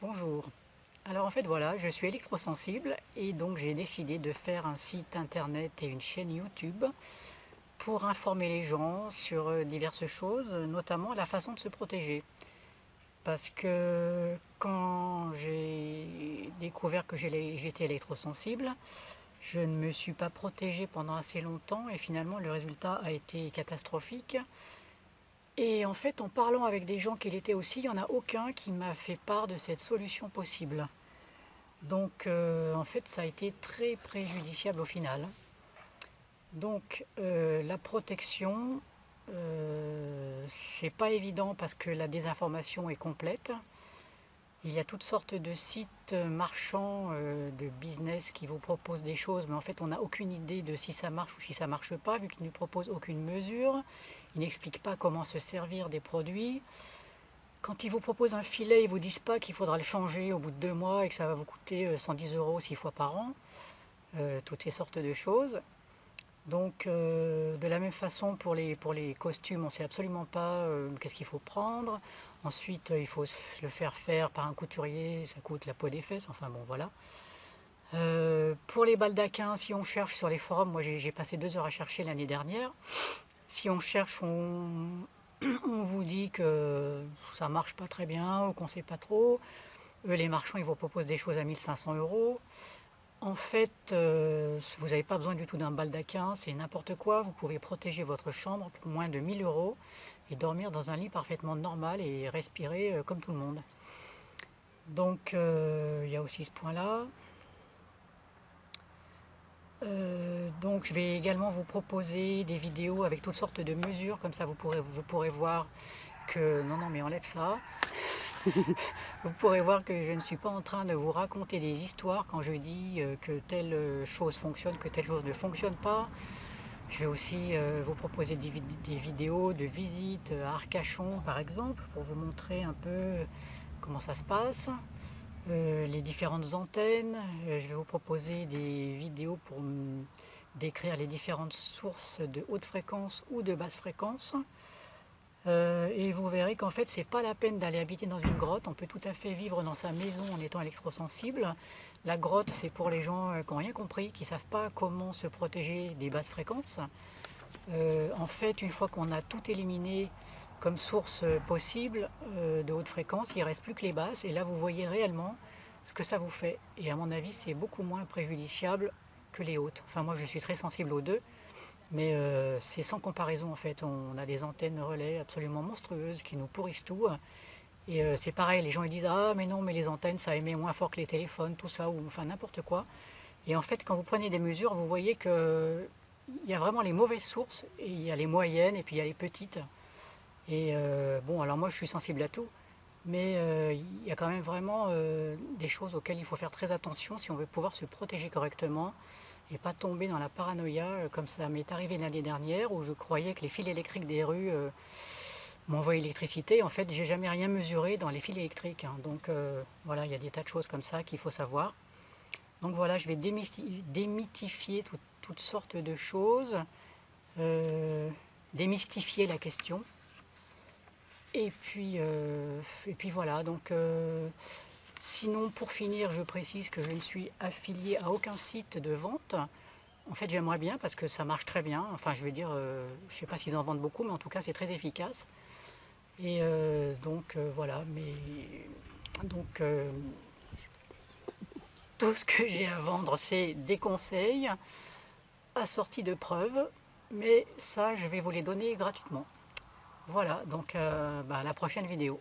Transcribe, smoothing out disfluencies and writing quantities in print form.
Bonjour. Alors en fait voilà, je suis électrosensible et donc j'ai décidé de faire un site internet et une chaîne YouTube pour informer les gens sur diverses choses, notamment la façon de se protéger. Parce que quand j'ai découvert que j'étais électrosensible, je ne me suis pas protégée pendant assez longtemps et finalement le résultat a été catastrophique. Et en fait, en parlant avec des gens qui l'étaient aussi, il n'y en a aucun qui m'a fait part de cette solution possible. Donc en fait, ça a été très préjudiciable au final. Donc la protection, c'est pas évident parce que la désinformation est complète. Il y a toutes sortes de sites marchands, de business qui vous proposent des choses, mais en fait on n'a aucune idée de si ça marche ou si ça marche pas, vu qu'ils ne proposent aucune mesure. Ils n'expliquent pas comment se servir des produits. Quand ils vous proposent un filet, ils ne vous disent pas qu'il faudra le changer au bout de 2 mois et que ça va vous coûter 110 € 6 fois par an. Toutes ces sortes de choses. Donc de la même façon pour les costumes, on ne sait absolument pas qu'est-ce qu'il faut prendre. Ensuite il faut le faire par un couturier, ça coûte la peau des fesses, enfin bon voilà. Pour les baldaquins, si on cherche sur les forums, moi j'ai passé 2 heures à chercher l'année dernière. Si on cherche, on vous dit que ça marche pas très bien ou qu'on ne sait pas trop. Eux, les marchands, ils vous proposent des choses à 1500 €. En fait, vous n'avez pas besoin du tout d'un baldaquin, c'est n'importe quoi. Vous pouvez protéger votre chambre pour moins de 1000 € et dormir dans un lit parfaitement normal et respirer comme tout le monde. Donc, il y a aussi ce point-là. Donc je vais également vous proposer des vidéos avec toutes sortes de mesures, comme ça vous pourrez voir que... Non mais enlève ça. Vous pourrez voir que je ne suis pas en train de vous raconter des histoires quand je dis que telle chose fonctionne, que telle chose ne fonctionne pas. Je vais aussi vous proposer des vidéos de visite à Arcachon par exemple, pour vous montrer un peu comment ça se passe. Les différentes antennes. Je vais vous proposer des vidéos pour décrire les différentes sources de haute fréquence ou de basse fréquence. Et vous verrez qu'en fait, c'est pas la peine d'aller habiter dans une grotte. On peut tout à fait vivre dans sa maison en étant électrosensible. La grotte, c'est pour les gens qui n'ont rien compris, qui ne savent pas comment se protéger des basses fréquences. En fait, une fois qu'on a tout éliminé comme source possible de haute fréquence, il ne reste plus que les basses. Et là, vous voyez réellement ce que ça vous fait. Et à mon avis, c'est beaucoup moins préjudiciable que les hautes. Enfin, moi, je suis très sensible aux deux. Mais c'est sans comparaison en fait. On a des antennes relais absolument monstrueuses qui nous pourrissent tout. Et c'est pareil, les gens ils disent ah mais non mais les antennes ça émet moins fort que les téléphones, tout ça, ou enfin n'importe quoi. Et en fait quand vous prenez des mesures, vous voyez que il y a vraiment les mauvaises sources, et il y a les moyennes et puis il y a les petites. Et bon alors moi je suis sensible à tout, mais il y a quand même vraiment des choses auxquelles il faut faire très attention si on veut pouvoir se protéger correctement et pas tomber dans la paranoïa comme ça m'est arrivé l'année dernière où je croyais que les fils électriques des rues m'envoyaient l'électricité. En fait, j'ai jamais rien mesuré dans les fils électriques, hein. Donc voilà, il y a des tas de choses comme ça qu'il faut savoir. Donc voilà, je vais démythifier toutes sortes de choses, démystifier la question. Et puis voilà, donc sinon pour finir, je précise que je ne suis affiliée à aucun site de vente. En fait, j'aimerais bien parce que ça marche très bien. Enfin, je veux dire, je ne sais pas s'ils en vendent beaucoup, mais en tout cas, c'est très efficace. Et donc, voilà. Mais donc, tout ce que j'ai à vendre, c'est des conseils assortis de preuves. Mais ça, je vais vous les donner gratuitement. Voilà, donc à la prochaine vidéo.